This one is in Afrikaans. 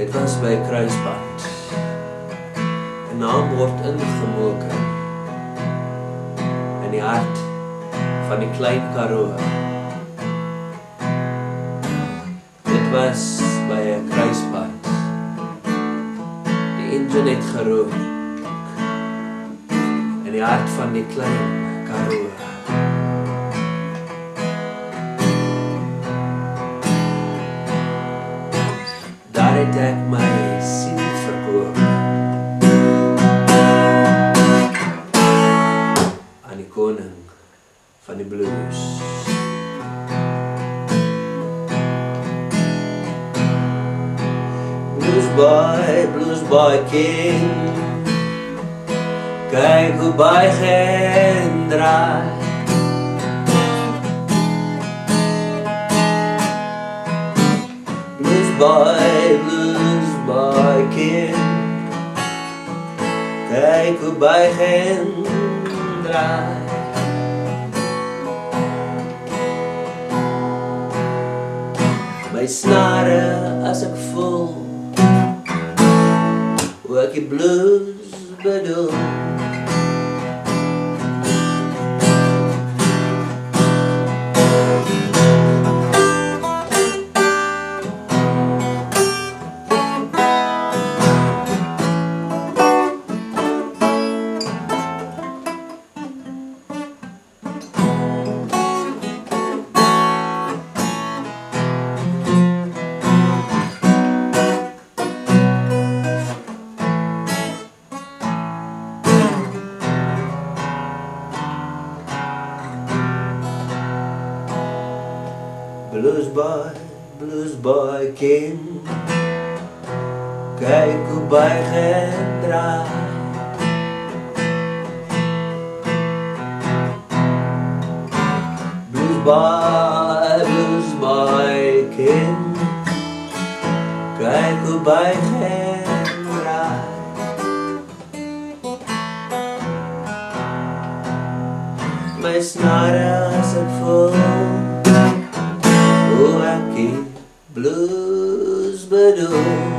Dit was by 'n kruispunt. 'n naam word ingemoker in die hart van die klein Karoo. Dit was by 'n kruispunt. Die engine het gerook in die hart van die klein Karoo. Daar het ek my siel verkoop aan die koning van die blues. Blues boy king, kyk hoe buig en draai. Blues boy king, kyk hoe buig en draai. My snare as ek voel hoe ek die blues bedoel. Blues boy king, kyk hoe buig en draai. Blues boy king, kyk hoe buig en draai. My snare as ek voel hoe ek die blues bedoel.